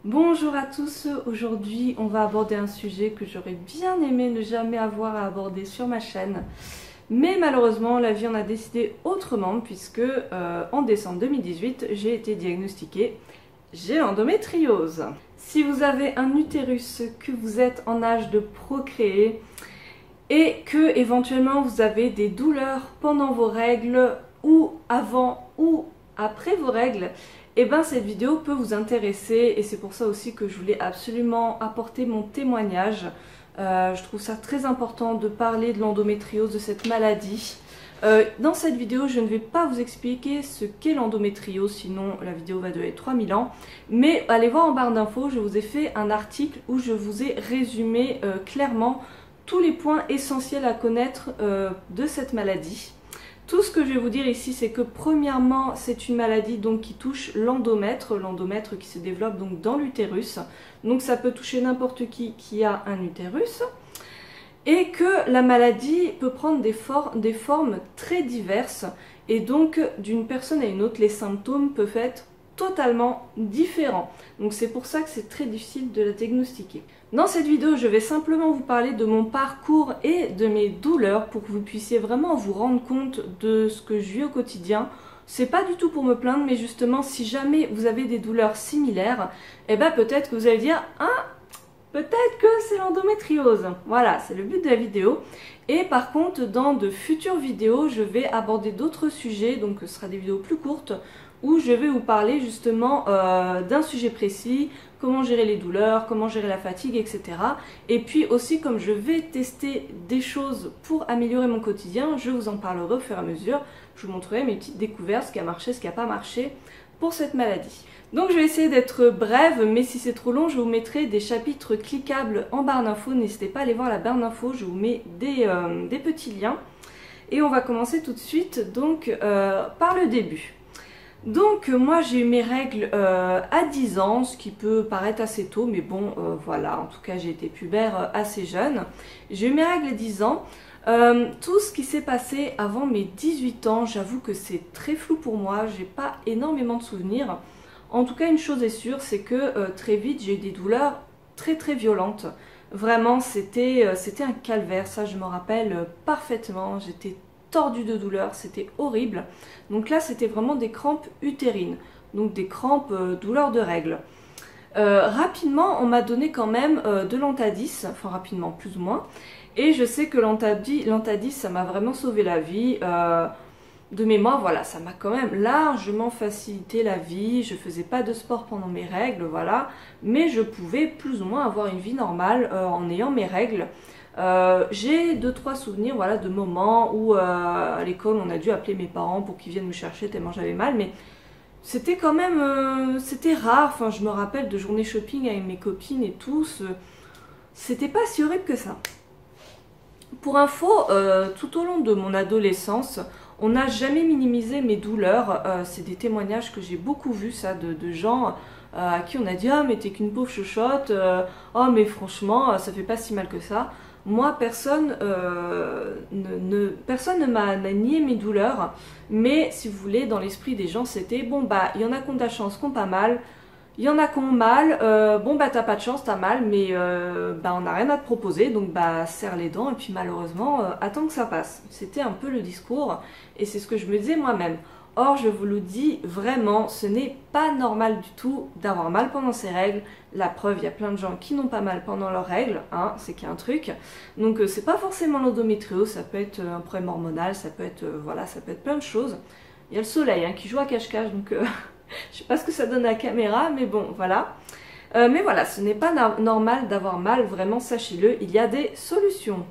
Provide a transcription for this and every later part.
Bonjour à tous, aujourd'hui on va aborder un sujet que j'aurais bien aimé ne jamais avoir à aborder sur ma chaîne. Mais malheureusement la vie en a décidé autrement puisque en décembre 2018 j'ai été diagnostiquée, j'ai l'endométriose. Si vous avez un utérus, que vous êtes en âge de procréer et que éventuellement vous avez des douleurs pendant vos règles ou avant ou après vos règles, et bien cette vidéo peut vous intéresser et c'est pour ça aussi que je voulais absolument apporter mon témoignage. Je trouve ça très important de parler de l'endométriose, de cette maladie. Dans cette vidéo, je ne vais pas vous expliquer ce qu'est l'endométriose, sinon la vidéo va durer 3000 ans. Mais allez voir en barre d'infos, je vous ai fait un article où je vous ai résumé clairement tous les points essentiels à connaître de cette maladie. Tout ce que je vais vous dire ici, c'est que premièrement, c'est une maladie donc qui touche l'endomètre qui se développe donc dans l'utérus. Donc ça peut toucher n'importe qui a un utérus. Et que la maladie peut prendre des formes très diverses. Et donc d'une personne à une autre, les symptômes peuvent être totalement différents. Donc c'est pour ça que c'est très difficile de la diagnostiquer. Dans cette vidéo, je vais simplement vous parler de mon parcours et de mes douleurs pour que vous puissiez vraiment vous rendre compte de ce que je vis au quotidien. C'est pas du tout pour me plaindre, mais justement, si jamais vous avez des douleurs similaires, eh ben peut-être que vous allez dire « Ah, peut-être que c'est l'endométriose ». Voilà, c'est le but de la vidéo. Et par contre, dans de futures vidéos, je vais aborder d'autres sujets, donc ce sera des vidéos plus courtes, où je vais vous parler justement d'un sujet précis, comment gérer les douleurs, comment gérer la fatigue, etc. Et puis aussi, comme je vais tester des choses pour améliorer mon quotidien, je vous en parlerai au fur et à mesure. Je vous montrerai mes petites découvertes, ce qui a marché, ce qui n'a pas marché pour cette maladie. Donc je vais essayer d'être brève, mais si c'est trop long, je vous mettrai des chapitres cliquables en barre d'infos. N'hésitez pas à aller voir la barre d'infos, je vous mets des petits liens. Et on va commencer tout de suite donc par le début. Donc moi j'ai eu mes règles à 10 ans, ce qui peut paraître assez tôt, mais bon voilà, en tout cas j'ai été pubertaire assez jeune. J'ai eu mes règles à 10 ans. Tout ce qui s'est passé avant mes 18 ans, j'avoue que c'est très flou pour moi, j'ai pas énormément de souvenirs. En tout cas une chose est sûre, c'est que très vite j'ai eu des douleurs très violentes. Vraiment c'était un calvaire, ça je me rappelle parfaitement, j'étais tordue de douleur, c'était horrible. Donc là c'était vraiment des crampes utérines, donc des crampes douleurs de règles. Rapidement on m'a donné quand même de l'Antadis, enfin rapidement plus ou moins, et je sais que l'Antadis ça m'a vraiment sauvé la vie. De mémoire, voilà, ça m'a quand même largement facilité la vie. Je faisais pas de sport pendant mes règles, voilà, mais je pouvais plus ou moins avoir une vie normale en ayant mes règles. J'ai 2-3 souvenirs, voilà, de moments où à l'école on a dû appeler mes parents pour qu'ils viennent me chercher tellement j'avais mal, mais c'était quand même, c'était rare. Enfin, je me rappelle de journées shopping avec mes copines et tout, c'était pas si horrible que ça. Pour info, tout au long de mon adolescence, on n'a jamais minimisé mes douleurs. C'est des témoignages que j'ai beaucoup vus, ça, de gens à qui on a dit « Ah, mais t'es qu'une pauvre chochotte, oh, mais franchement, ça fait pas si mal que ça ». Moi, personne ne m'a nié mes douleurs, mais si vous voulez, dans l'esprit des gens, c'était « Bon, bah, il y en a qui ont de la chance, qui ont pas mal. Il y en a qui ont mal, bon bah t'as pas de chance, t'as mal, mais bah on n'a rien à te proposer, donc bah serre les dents et puis malheureusement attends que ça passe. » C'était un peu le discours et c'est ce que je me disais moi-même. Or je vous le dis vraiment, ce n'est pas normal du tout d'avoir mal pendant ses règles. La preuve, il y a plein de gens qui n'ont pas mal pendant leurs règles, hein, c'est qu'il y a un truc. Donc c'est pas forcément l'endométriose, ça peut être un problème hormonal, ça peut être voilà, ça peut être plein de choses. Il y a le soleil hein, qui joue à cache-cache, donc je sais pas ce que ça donne à la caméra, mais bon, voilà. Mais voilà, ce n'est pas normal d'avoir mal, vraiment, sachez-le, il y a des solutions.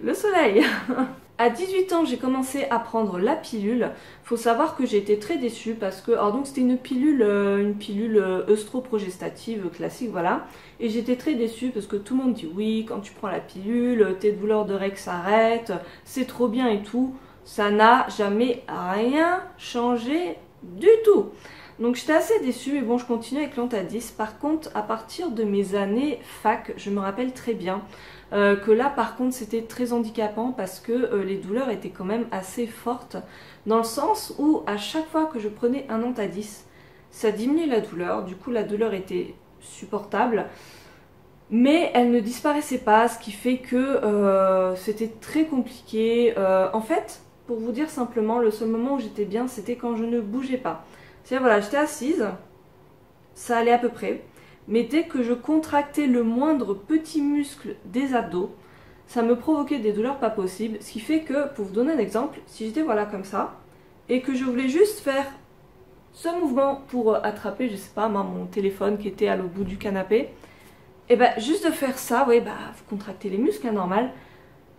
Le soleil. À 18 ans, j'ai commencé à prendre la pilule. Faut savoir que j'ai été très déçue parce que, alors donc c'était une pilule œstroprogestative classique, voilà. Et j'étais très déçue parce que tout le monde dit oui, quand tu prends la pilule, tes douleurs de règles s'arrêtent, c'est trop bien et tout. Ça n'a jamais rien changé du tout. Donc j'étais assez déçue, mais bon, je continue avec l'Antadis. Par contre, à partir de mes années fac, je me rappelle très bien que là, par contre, c'était très handicapant parce que les douleurs étaient quand même assez fortes, dans le sens où à chaque fois que je prenais un Antadis, ça diminuait la douleur, du coup la douleur était supportable, mais elle ne disparaissait pas, ce qui fait que c'était très compliqué. En fait, pour vous dire simplement, le seul moment où j'étais bien, c'était quand je ne bougeais pas. C'est-à-dire, voilà, j'étais assise, ça allait à peu près, mais dès que je contractais le moindre petit muscle des abdos, ça me provoquait des douleurs pas possibles, ce qui fait que, pour vous donner un exemple, si j'étais voilà comme ça, et que je voulais juste faire ce mouvement pour attraper, je sais pas, moi, mon téléphone qui était à l'autre bout du canapé, et ben juste de faire ça, oui, bah vous contractez les muscles, hein, normal,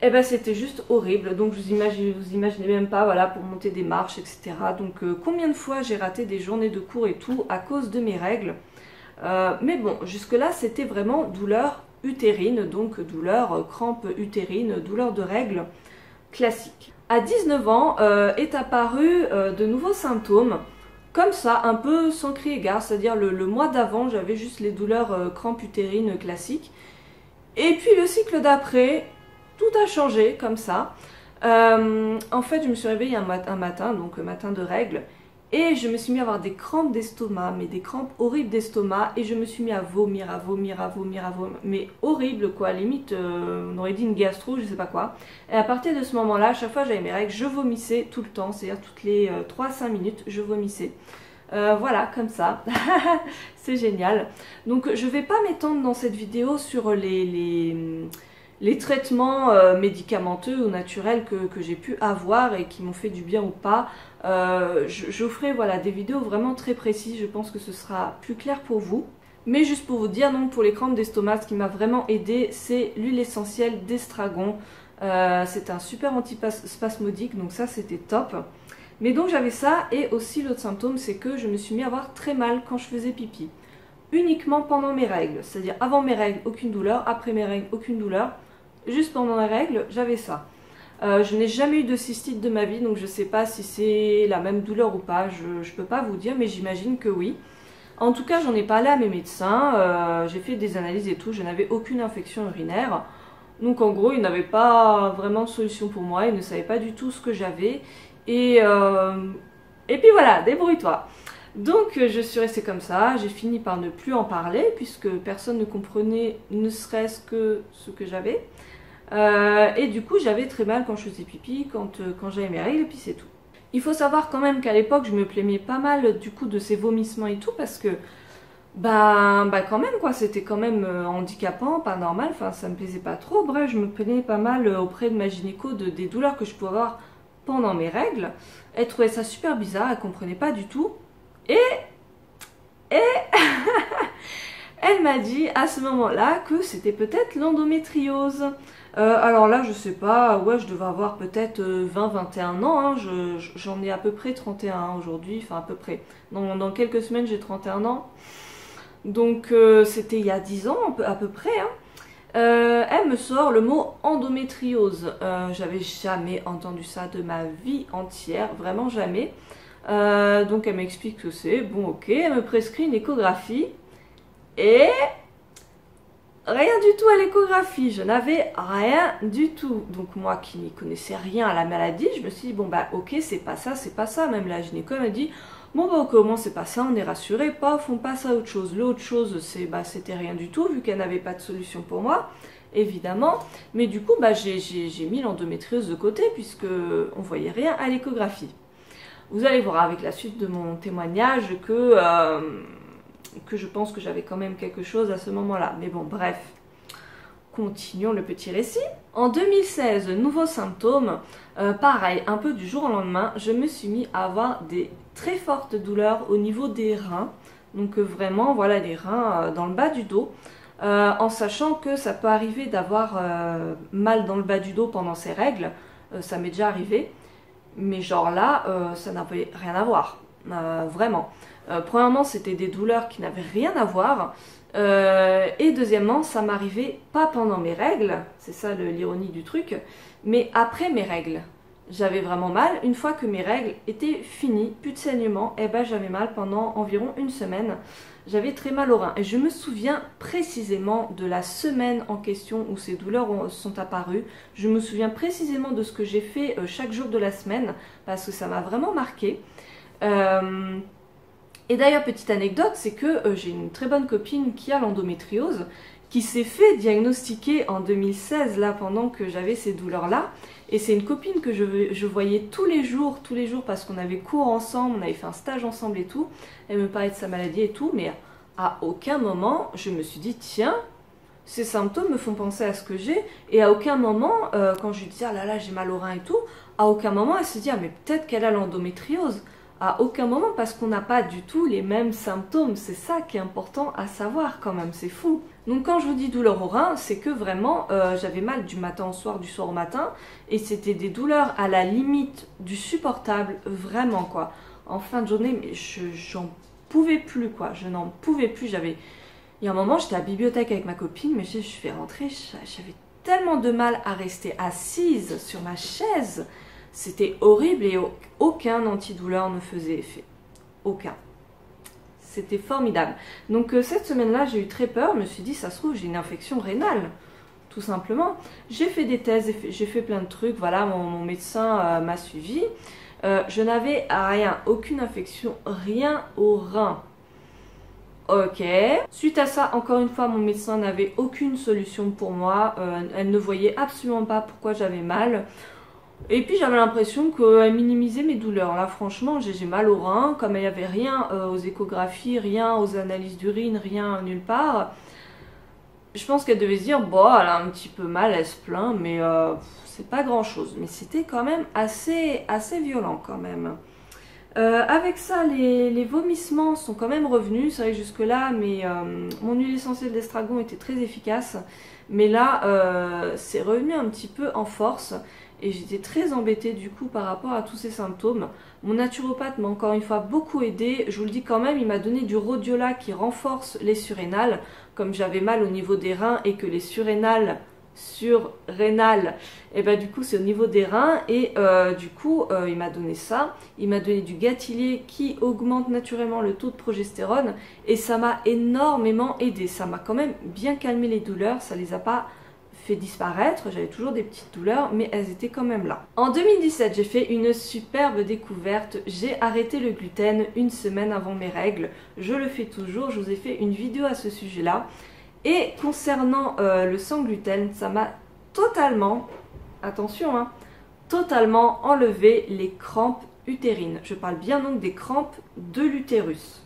et ben c'était juste horrible, donc vous imaginez même pas, voilà, pour monter des marches, etc. Donc combien de fois j'ai raté des journées de cours et tout à cause de mes règles. Mais bon, jusque-là, c'était vraiment douleur utérine, donc douleur, crampe utérine, douleur de règles classique. À 19 ans, est apparu de nouveaux symptômes, comme ça, un peu sans crier gare, c'est-à-dire le mois d'avant, j'avais juste les douleurs crampes utérines classiques. Et puis le cycle d'après, tout a changé comme ça. En fait, je me suis réveillée un matin, donc matin de règles, et je me suis mis à avoir des crampes d'estomac, mais des crampes horribles d'estomac, et je me suis mis à vomir, mais horrible quoi, limite on aurait dit une gastro, je sais pas quoi. Et à partir de ce moment-là, à chaque fois que j'avais mes règles, je vomissais tout le temps, c'est-à-dire toutes les 3-5 minutes, je vomissais. Voilà, comme ça, c'est génial. Donc je vais pas m'étendre dans cette vidéo sur les traitements médicamenteux ou naturels que j'ai pu avoir et qui m'ont fait du bien ou pas. Je ferai voilà, des vidéos vraiment très précises, je pense que ce sera plus clair pour vous. Mais juste pour vous dire, donc pour les crampes d'estomac, ce qui m'a vraiment aidé, c'est l'huile essentielle d'estragon. C'est un super antispasmodique, donc ça c'était top. Mais donc j'avais ça, et aussi l'autre symptôme, c'est que je me suis mis à avoir très mal quand je faisais pipi. Uniquement pendant mes règles, c'est-à-dire avant mes règles, aucune douleur, après mes règles, aucune douleur. Juste pendant les règles, j'avais ça. Je n'ai jamais eu de cystite de ma vie, donc je ne sais pas si c'est la même douleur ou pas, je ne peux pas vous dire, mais j'imagine que oui. En tout cas, j'en ai parlé à mes médecins, j'ai fait des analyses et tout, je n'avais aucune infection urinaire. Donc en gros, ils n'avaient pas vraiment de solution pour moi, ils ne savaient pas du tout ce que j'avais. Et puis voilà, débrouille-toi. Donc je suis restée comme ça, j'ai fini par ne plus en parler, puisque personne ne comprenait ne serait-ce que ce que j'avais. Et du coup j'avais très mal quand je faisais pipi, quand j'avais mes règles, et puis c'est tout. Il faut savoir quand même qu'à l'époque je me plaignais pas mal du coup de ces vomissements et tout, parce que bah quand même quoi, c'était quand même handicapant, pas normal, enfin ça me plaisait pas trop. Bref, je me plaignais pas mal auprès de ma gynéco des douleurs que je pouvais avoir pendant mes règles. Elle trouvait ça super bizarre, elle comprenait pas du tout. Et elle m'a dit à ce moment-là que c'était peut-être l'endométriose. Alors là, je sais pas, ouais, je devais avoir peut-être 20-21 ans, hein. J'en ai à peu près 31 aujourd'hui, enfin à peu près. Dans quelques semaines, j'ai 31 ans. Donc c'était il y a 10 ans à peu près, hein. Elle me sort le mot endométriose. J'avais jamais entendu ça de ma vie entière, vraiment jamais. Donc elle m'explique ce que c'est, bon ok, elle me prescrit une échographie et rien du tout à l'échographie, je n'avais rien du tout. Donc moi qui n'y connaissais rien à la maladie, je me suis dit bon bah ok, c'est pas ça, même la gynéco m'a dit bon bah ok, au moins c'est pas ça, on est rassuré, paf, on passe à autre chose. L'autre chose c'est bah c'était rien du tout vu qu'elle n'avait pas de solution pour moi, évidemment, mais du coup bah j'ai mis l'endométriose de côté puisque on voyait rien à l'échographie. Vous allez voir avec la suite de mon témoignage que je pense que j'avais quand même quelque chose à ce moment-là. Mais bon, bref, continuons le petit récit. En 2016, nouveaux symptômes, pareil, un peu du jour au lendemain, je me suis mis à avoir des très fortes douleurs au niveau des reins. Donc vraiment, voilà, les reins dans le bas du dos. En sachant que ça peut arriver d'avoir mal dans le bas du dos pendant ces règles. Ça m'est déjà arrivé. Mais genre là, ça n'avait rien à voir, vraiment. Premièrement, c'était des douleurs qui n'avaient rien à voir. Et deuxièmement, ça m'arrivait pas pendant mes règles, c'est ça l'ironie du truc, mais après mes règles. J'avais vraiment mal. Une fois que mes règles étaient finies, plus de saignement, et ben j'avais mal pendant environ une semaine. J'avais très mal au rein. Et je me souviens précisément de la semaine en question où ces douleurs sont apparues. Je me souviens précisément de ce que j'ai fait chaque jour de la semaine, parce que ça m'a vraiment marqué. Et d'ailleurs, petite anecdote, c'est que j'ai une très bonne copine qui a l'endométriose, qui s'est fait diagnostiquer en 2016, là, pendant que j'avais ces douleurs-là. Et c'est une copine que je voyais tous les jours, parce qu'on avait cours ensemble, on avait fait un stage ensemble et tout. Elle me parlait de sa maladie et tout, mais à aucun moment, je me suis dit, tiens, ces symptômes me font penser à ce que j'ai. Et à aucun moment, quand je lui disais, ah là là, j'ai mal au rein et tout, à aucun moment, elle se dit, ah mais peut-être qu'elle a l'endométriose. À aucun moment, parce qu'on n'a pas du tout les mêmes symptômes. C'est ça qui est important à savoir quand même, c'est fou. Donc quand je vous dis douleur au rein, c'est que vraiment j'avais mal du matin au soir, du soir au matin, et c'était des douleurs à la limite du supportable, vraiment quoi. En fin de journée, mais j'en pouvais plus quoi, je n'en pouvais plus. Il y a un moment, j'étais à la bibliothèque avec ma copine, mais je vais rentrer, j'avais tellement de mal à rester assise sur ma chaise. C'était horrible et aucun antidouleur ne faisait effet. Aucun. C'était formidable. Donc cette semaine-là, j'ai eu très peur. Je me suis dit, ça se trouve, j'ai une infection rénale. Tout simplement. J'ai fait des thèses, j'ai fait plein de trucs. Voilà, mon médecin m'a suivi. Je n'avais rien, aucune infection, rien au rein. Ok. Suite à ça, encore une fois, mon médecin n'avait aucune solution pour moi. Elle ne voyait absolument pas pourquoi j'avais mal. Et puis j'avais l'impression qu'elle minimisait mes douleurs. Là franchement j'ai mal au rein, comme il n'y avait rien aux échographies, rien aux analyses d'urine, rien nulle part. Je pense qu'elle devait se dire, bon elle a un petit peu mal, elle se plaint, mais c'est pas grand chose. Mais c'était quand même assez violent quand même. Avec ça, les vomissements sont quand même revenus. C'est vrai que jusque là, mon huile essentielle d'estragon était très efficace. Mais là, c'est revenu un petit peu en force. Et j'étais très embêtée du coup par rapport à tous ces symptômes. Mon naturopathe m'a encore une fois beaucoup aidée. Je vous le dis quand même, il m'a donné du rhodiola qui renforce les surrénales. Comme j'avais mal au niveau des reins et que les surrénales, et ben du coup c'est au niveau des reins. Et du coup il m'a donné ça. Il m'a donné du Gatillier qui augmente naturellement le taux de progestérone. Et ça m'a énormément aidé. Ça m'a quand même bien calmé les douleurs. Ça les a pas fait disparaître, j'avais toujours des petites douleurs, mais elles étaient quand même là. En 2017, j'ai fait une superbe découverte. J'ai arrêté le gluten une semaine avant mes règles. Je le fais toujours, je vous ai fait une vidéo à ce sujet-là. Et concernant le sans gluten, ça m'a totalement, attention, hein, totalement enlevé les crampes utérines. Je parle bien donc des crampes de l'utérus.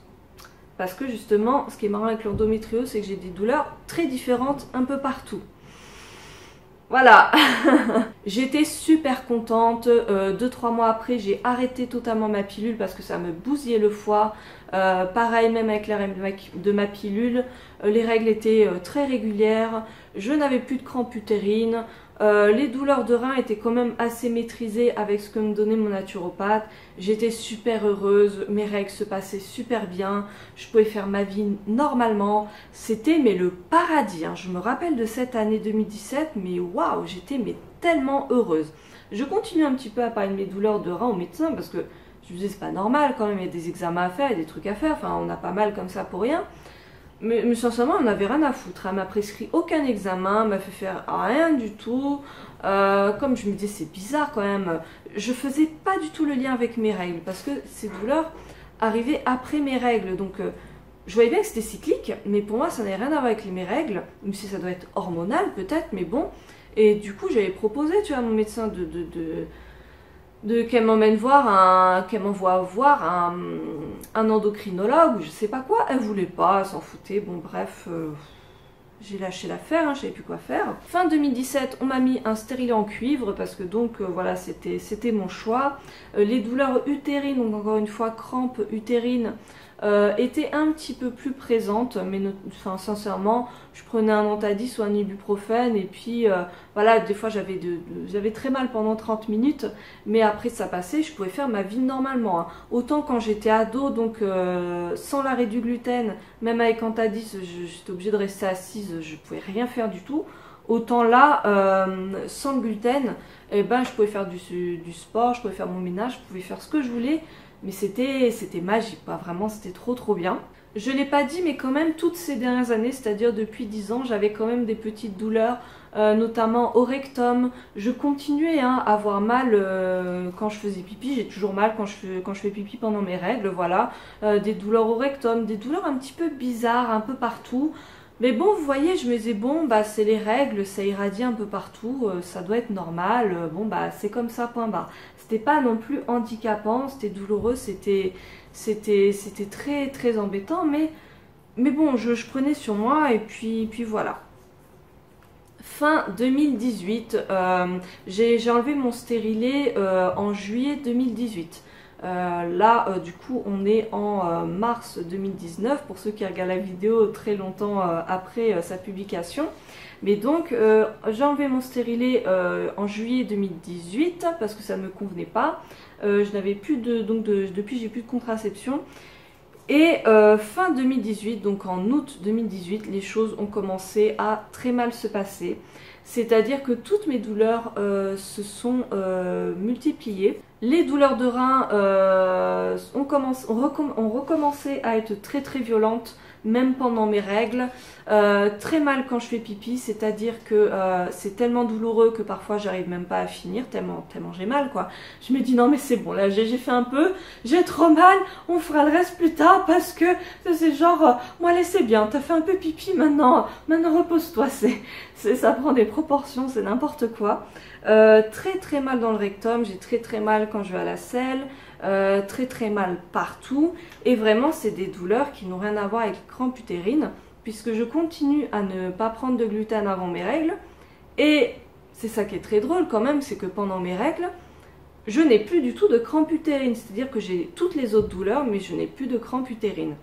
Parce que justement, ce qui est marrant avec l'endométriose, c'est que j'ai des douleurs très différentes un peu partout. Voilà. J'étais super contente. 2-3 mois après, j'ai arrêté totalement ma pilule parce que ça me bousillait le foie. Pareil, même avec l'arrêt de ma pilule, les règles étaient très régulières. Je n'avais plus de crampes utérines. Les douleurs de rein étaient quand même assez maîtrisées avec ce que me donnait mon naturopathe. J'étais super heureuse, mes règles se passaient super bien, je pouvais faire ma vie normalement. C'était le paradis, hein. Je me rappelle de cette année 2017, mais waouh, j'étais tellement heureuse. Je continue un petit peu à parler de mes douleurs de rein au médecin parce que je me disais c'est pas normal quand même, il y a des examens à faire, il y a des trucs à faire, enfin on n'a pas mal comme ça pour rien. Mais sincèrement, on n'avait rien à foutre. Elle m'a prescrit aucun examen, m'a fait faire rien du tout. Comme je me disais, c'est bizarre quand même. Je faisais pas du tout le lien avec mes règles parce que ces douleurs arrivaient après mes règles. Donc, je voyais bien que c'était cyclique, mais pour moi, ça n'avait rien à voir avec mes règles. Même si ça doit être hormonal peut-être, mais bon. Et du coup, j'avais proposé, tu vois, à mon médecin qu'elle m'emmène voir qu'elle m'envoie voir un endocrinologue ou je sais pas quoi. Elle voulait pas, elle s'en foutait. Bon bref, j'ai lâché l'affaire, hein, je savais plus quoi faire. Fin 2017, on m'a mis un stérilet en cuivre parce que donc voilà, c'était mon choix. Les douleurs utérines, donc encore une fois crampes utérines, étaient un petit peu plus présentes, mais enfin, sincèrement, je prenais un Antadis ou un ibuprofène et puis voilà, des fois j'avais très mal pendant 30 minutes, mais après ça passait, je pouvais faire ma vie normalement, hein. Autant quand j'étais ado, donc sans l'arrêt du gluten, même avec Antadis, j'étais obligée de rester assise, je pouvais rien faire du tout. Autant là, sans le gluten, eh ben, je pouvais faire du sport, je pouvais faire mon ménage, je pouvais faire ce que je voulais. mais c'était magique, quoi. Vraiment, c'était trop bien. Je l'ai pas dit, mais quand même, toutes ces dernières années, c'est-à-dire depuis 10 ans, j'avais quand même des petites douleurs, notamment au rectum. Je continuais à avoir mal quand je faisais pipi. J'ai toujours mal quand je fais pipi pendant mes règles, voilà. Des douleurs au rectum, des douleurs un petit peu bizarres, un peu partout. Mais bon, vous voyez, je me disais, bon, bah c'est les règles, ça irradie un peu partout, ça doit être normal, bon, bah c'est comme ça, point barre. C'était pas non plus handicapant, c'était douloureux, c'était très embêtant, mais bon, je prenais sur moi et puis voilà. Fin 2018, j'ai enlevé mon stérilet en juillet 2018. Là, du coup, on est en mars 2019, pour ceux qui regardent la vidéo très longtemps après sa publication. Mais donc, j'ai enlevé mon stérilet en juillet 2018 parce que ça ne me convenait pas. Je n'avais plus depuis, j'ai plus de contraception. Et fin 2018, donc en août 2018, les choses ont commencé à très mal se passer. C'est-à-dire que toutes mes douleurs se sont multipliées. Les douleurs de rein ont recommencé à être très violentes, même pendant mes règles. Très mal quand je fais pipi, c'est-à-dire que c'est tellement douloureux que parfois j'arrive même pas à finir, tellement j'ai mal, quoi. Je me dis non mais c'est bon, là j'ai fait un peu, j'ai trop mal, on fera le reste plus tard parce que c'est genre, moi laissez bien, t'as fait un peu pipi, maintenant repose-toi, ça prend des proportions, c'est n'importe quoi. Très mal dans le rectum, j'ai très mal quand je vais à la selle, très mal partout, et vraiment c'est des douleurs qui n'ont rien à voir avec les crampes utérines, puisque je continue à ne pas prendre de gluten avant mes règles, et c'est ça qui est très drôle quand même, c'est que pendant mes règles, je n'ai plus du tout de crampes utérines, c'est-à-dire que j'ai toutes les autres douleurs, mais je n'ai plus de crampes utérines.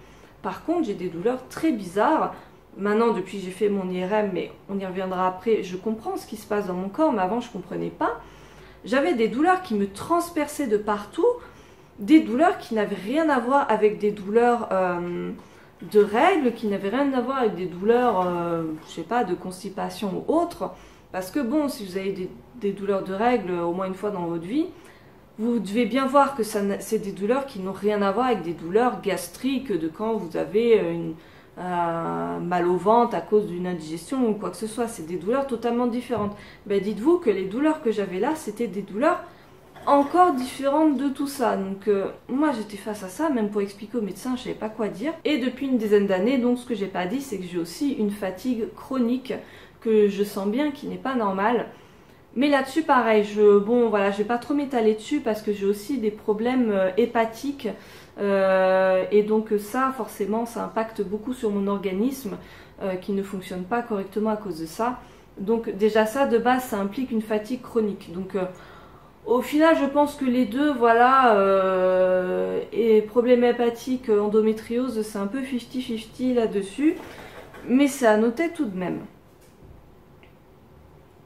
Par contre, j'ai des douleurs très bizarres. Maintenant, depuis que j'ai fait mon IRM, mais on y reviendra après, je comprends ce qui se passe dans mon corps, mais avant je ne comprenais pas. J'avais des douleurs qui me transperçaient de partout, des douleurs qui n'avaient rien à voir avec des douleurs de règles, qui n'avaient rien à voir avec des douleurs, je sais pas, de constipation ou autre. Parce que bon, si vous avez des douleurs de règles au moins une fois dans votre vie, vous devez bien voir que c'est des douleurs qui n'ont rien à voir avec des douleurs gastriques de quand vous avez mal au ventre à cause d'une indigestion ou quoi que ce soit. C'est des douleurs totalement différentes. Ben, dites-vous que les douleurs que j'avais là, c'était des douleurs encore différentes de tout ça. Donc moi j'étais face à ça, même pour expliquer au médecin, je savais pas quoi dire. Et depuis une dizaine d'années, donc ce que j'ai pas dit, c'est que j'ai aussi une fatigue chronique que je sens bien qui n'est pas normale. Mais là-dessus, pareil, bon, voilà, je vais pas trop m'étaler dessus parce que j'ai aussi des problèmes hépatiques. Et donc ça, forcément, ça impacte beaucoup sur mon organisme qui ne fonctionne pas correctement à cause de ça. Donc déjà ça, de base, ça implique une fatigue chronique. Donc au final, je pense que les deux, voilà, et problème hépatique, endométriose, c'est un peu 50-50 là-dessus. Mais c'est à noter tout de même.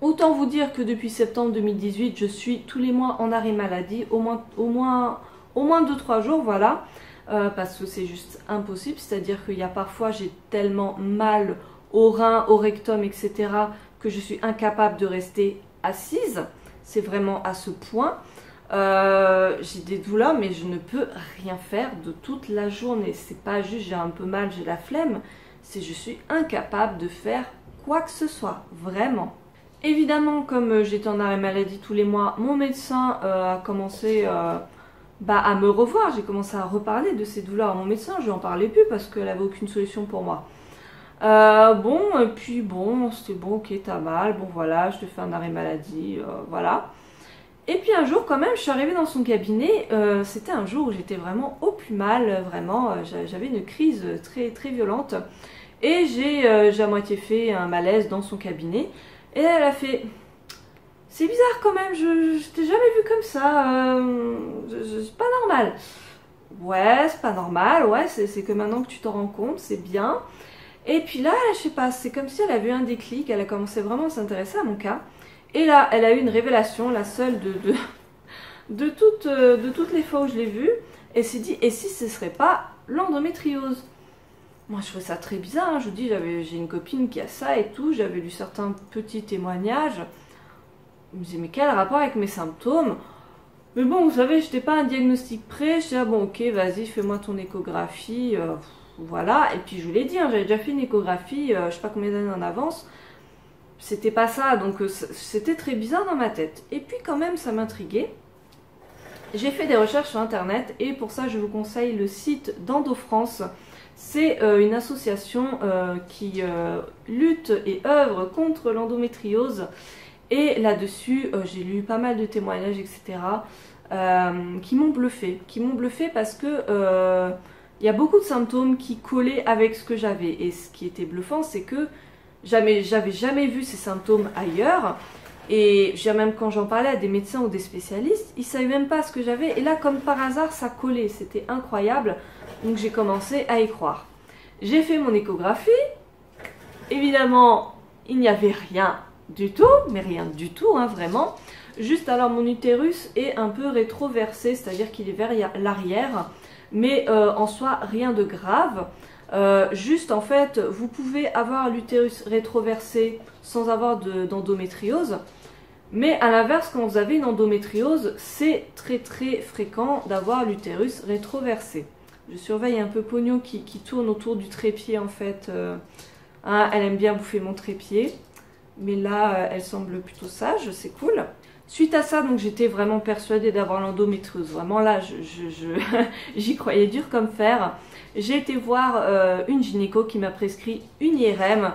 Autant vous dire que depuis septembre 2018, je suis tous les mois en arrêt maladie, au moins 2-3 jours, voilà, parce que c'est juste impossible, c'est-à-dire qu'il y a parfois, j'ai tellement mal au rein, au rectum, etc., que je suis incapable de rester assise, c'est vraiment à ce point. J'ai des douleurs, mais je ne peux rien faire de toute la journée, c'est pas juste j'ai un peu mal, j'ai la flemme, c'est je suis incapable de faire quoi que ce soit, vraiment. Évidemment, comme j'étais en arrêt maladie tous les mois, mon médecin a commencé à me revoir. J'ai commencé à reparler de ces douleurs à mon médecin. Je lui en parlais plus parce qu'elle n'avait aucune solution pour moi. Bon, et puis bon, c'était bon, ok, t'as mal. Bon, voilà, je te fais un arrêt maladie, voilà. Et puis un jour, quand même, je suis arrivée dans son cabinet. C'était un jour où j'étais vraiment au plus mal, vraiment. J'avais une crise très violente. Et j'ai à moitié fait un malaise dans son cabinet. Et elle a fait, c'est bizarre quand même, je t'ai jamais vu comme ça, c'est pas normal. Ouais, c'est pas normal, ouais, c'est que maintenant que tu t'en rends compte, c'est bien. Et puis là, je sais pas, c'est comme si elle avait eu un déclic, elle a commencé vraiment à s'intéresser à mon cas. Et là, elle a eu une révélation, la seule de toutes les fois où je l'ai vue. Elle s'est dit, et si ce serait pas l'endométriose? Moi je trouvais ça très bizarre, hein. Je vous dis, j'ai une copine qui a ça et tout, j'avais lu certains petits témoignages. Je me disais mais quel rapport avec mes symptômes? Mais bon, vous savez, j'étais pas un diagnostic prêt. J'étais là, bon, ok, vas-y, fais-moi ton échographie. Voilà. Et puis je vous l'ai dit, hein, j'avais déjà fait une échographie, je sais pas combien d'années en avance. C'était pas ça, donc c'était très bizarre dans ma tête. Et puis quand même, ça m'intriguait. J'ai fait des recherches sur internet et pour ça, je vous conseille le site d'EndoFrance. C'est une association qui lutte et œuvre contre l'endométriose. Et là-dessus, j'ai lu pas mal de témoignages, etc. Qui m'ont bluffé. Qui m'ont bluffé parce que il y a beaucoup de symptômes qui collaient avec ce que j'avais. Et ce qui était bluffant, c'est que j'avais jamais vu ces symptômes ailleurs. Et même quand j'en parlais à des médecins ou des spécialistes, ils ne savaient même pas ce que j'avais. Et là, comme par hasard, ça collait. C'était incroyable. Donc j'ai commencé à y croire. J'ai fait mon échographie. Évidemment, il n'y avait rien du tout, mais rien du tout, hein, vraiment. Juste alors mon utérus est un peu rétroversé, c'est-à-dire qu'il est vers l'arrière, mais en soi rien de grave. Juste en fait, vous pouvez avoir l'utérus rétroversé sans avoir d'endométriose, mais à l'inverse, quand vous avez une endométriose, c'est très très fréquent d'avoir l'utérus rétroversé. Je surveille un peu Pognon qui tourne autour du trépied en fait. Hein, elle aime bien bouffer mon trépied. Mais là, elle semble plutôt sage, c'est cool. Suite à ça, donc j'étais vraiment persuadée d'avoir l'endométriose. Vraiment là, j'y croyais dur comme fer. J'ai été voir une gynéco qui m'a prescrit une IRM.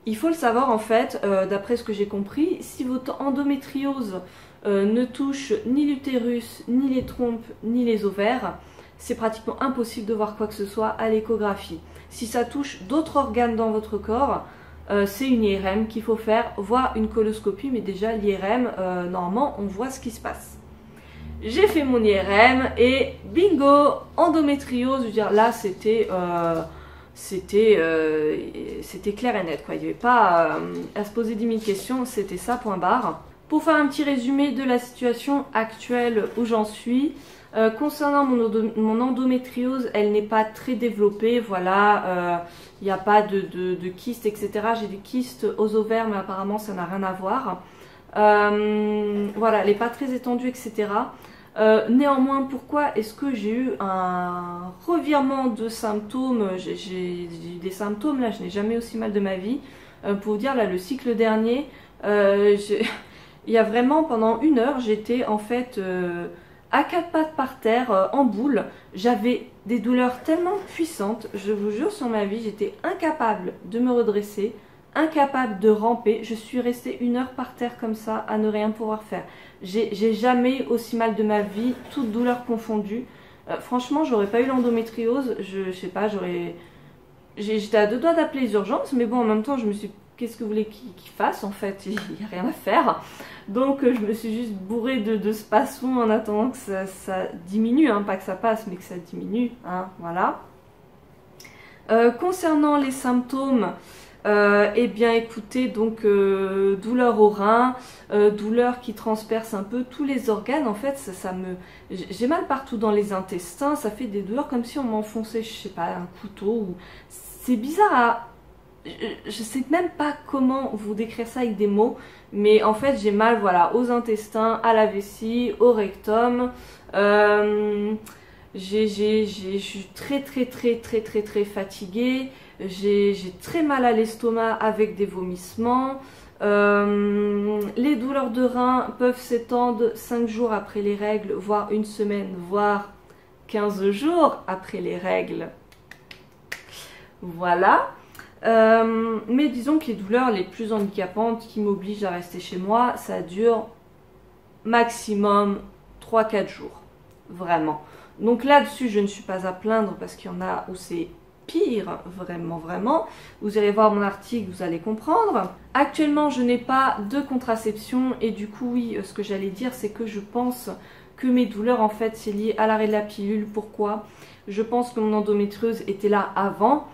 Il faut le savoir en fait, d'après ce que j'ai compris, si votre endométriose ne touche ni l'utérus, ni les trompes, ni les ovaires, c'est pratiquement impossible de voir quoi que ce soit à l'échographie. Si ça touche d'autres organes dans votre corps, c'est une IRM qu'il faut faire, voire une coloscopie, mais déjà l'IRM, normalement, on voit ce qui se passe. J'ai fait mon IRM et bingo, endométriose, je veux dire, là c'était clair et net, quoi. Il n'y avait pas à se poser 10 000 questions, c'était ça, point barre. Pour faire un petit résumé de la situation actuelle où j'en suis, concernant mon endométriose, elle n'est pas très développée, voilà, il n'y a pas de kystes, etc. J'ai des kystes aux ovaires, mais apparemment ça n'a rien à voir. Voilà, elle n'est pas très étendue, etc. Néanmoins, pourquoi est-ce que j'ai eu un revirement de symptômes? J'ai eu des symptômes, là, je n'ai jamais aussi mal de ma vie. Pour vous dire, là, le cycle dernier, il y a vraiment, pendant 1 heure, j'étais en fait à 4 pattes par terre, en boule. J'avais des douleurs tellement puissantes, je vous jure sur ma vie, j'étais incapable de me redresser, incapable de ramper. Je suis restée 1 heure par terre comme ça, à ne rien pouvoir faire. J'ai jamais aussi mal de ma vie, toutes douleurs confondues. Franchement, j'aurais pas eu l'endométriose, je sais pas, j'étais à 2 doigts d'appeler les urgences, mais bon, en même temps, je me suis... Qu'est-ce que vous voulez qu'il fasse en fait? Il n'y a rien à faire. Donc je me suis juste bourrée de spasmos en attendant que ça diminue, hein, pas que ça passe, mais que ça diminue, hein, voilà. Concernant les symptômes, eh bien écoutez, donc douleur au rein, douleur qui transperce un peu tous les organes, en fait, j'ai mal partout dans les intestins, ça fait des douleurs comme si on m'enfonçait, je sais pas, un couteau, c'est bizarre à... Je sais même pas comment vous décrire ça avec des mots, mais en fait j'ai mal, voilà, aux intestins, à la vessie, au rectum. Je suis très fatiguée. J'ai très mal à l'estomac avec des vomissements. Les douleurs de rein peuvent s'étendre 5 jours après les règles, voire 1 semaine, voire 15 jours après les règles. Voilà. Mais disons que les douleurs les plus handicapantes qui m'obligent à rester chez moi, ça dure maximum 3-4 jours, vraiment. Donc là-dessus, je ne suis pas à plaindre parce qu'il y en a où c'est pire, vraiment. Vous irez voir mon article, vous allez comprendre. Actuellement, je n'ai pas de contraception et du coup, oui, ce que j'allais dire, c'est que je pense que mes douleurs, en fait, c'est lié à l'arrêt de la pilule. Pourquoi? Je pense que mon endométriose était là avant.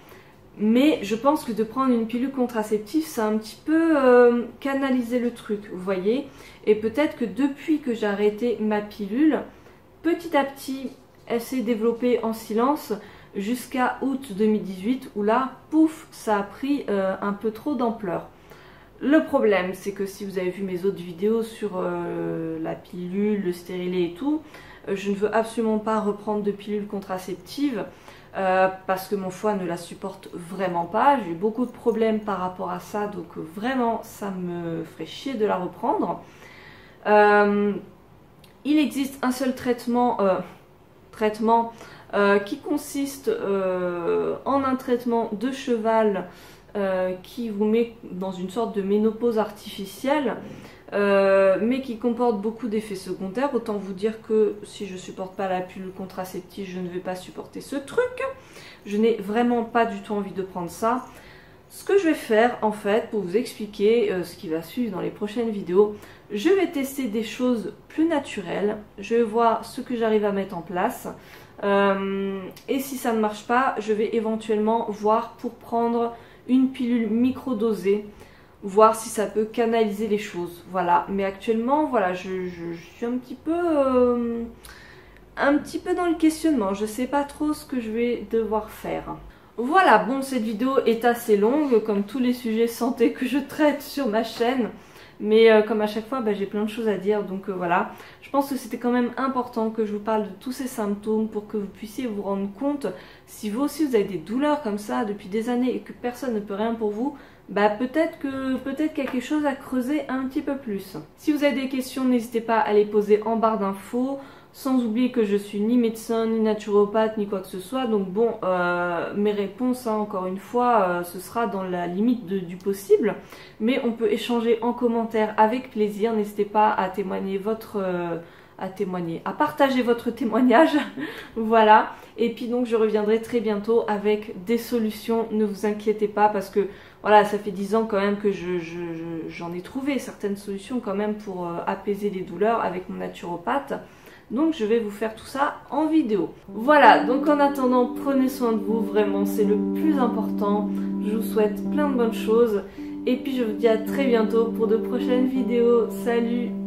Mais je pense que de prendre une pilule contraceptive, ça a un petit peu canalisé le truc, vous voyez. Et peut-être que depuis que j'ai arrêté ma pilule, petit à petit, elle s'est développée en silence jusqu'à août 2018, où là, pouf, ça a pris un peu trop d'ampleur. Le problème, c'est que si vous avez vu mes autres vidéos sur la pilule, le stérilet et tout, je ne veux absolument pas reprendre de pilule contraceptive parce que mon foie ne la supporte vraiment pas. J'ai eu beaucoup de problèmes par rapport à ça, donc vraiment ça me ferait chier de la reprendre. Il existe un seul traitement qui consiste en un traitement de cheval qui vous met dans une sorte de ménopause artificielle, mais qui comporte beaucoup d'effets secondaires. Autant vous dire que si je ne supporte pas la pilule contraceptive, je ne vais pas supporter ce truc. Je n'ai vraiment pas du tout envie de prendre ça. Ce que je vais faire en fait, pour vous expliquer ce qui va suivre dans les prochaines vidéos, je vais tester des choses plus naturelles. Je vais voir ce que j'arrive à mettre en place. Et si ça ne marche pas, je vais éventuellement voir pour prendre une pilule microdosée, voir si ça peut canaliser les choses. Voilà, mais actuellement, voilà, je suis un petit peu dans le questionnement. Je sais pas trop ce que je vais devoir faire. Voilà, bon, cette vidéo est assez longue, comme tous les sujets santé que je traite sur ma chaîne. Mais comme à chaque fois, j'ai plein de choses à dire, donc voilà. Je pense que c'était quand même important que je vous parle de tous ces symptômes pour que vous puissiez vous rendre compte. Si vous aussi vous avez des douleurs comme ça depuis des années et que personne ne peut rien pour vous, peut-être quelque chose à creuser un petit peu plus. Si vous avez des questions, n'hésitez pas à les poser en barre d'infos. Sans oublier que je suis ni médecin, ni naturopathe, ni quoi que ce soit. Donc bon, mes réponses, encore une fois, ce sera dans la limite du possible. Mais on peut échanger en commentaire avec plaisir. N'hésitez pas à témoigner à partager votre témoignage. Voilà. Et puis donc je reviendrai très bientôt avec des solutions. Ne vous inquiétez pas parce que voilà, ça fait 10 ans quand même que j'en ai trouvé certaines solutions quand même pour apaiser les douleurs avec mon naturopathe. Donc je vais vous faire tout ça en vidéo. Voilà, donc en attendant, prenez soin de vous, vraiment c'est le plus important. Je vous souhaite plein de bonnes choses. Et puis je vous dis à très bientôt pour de prochaines vidéos. Salut!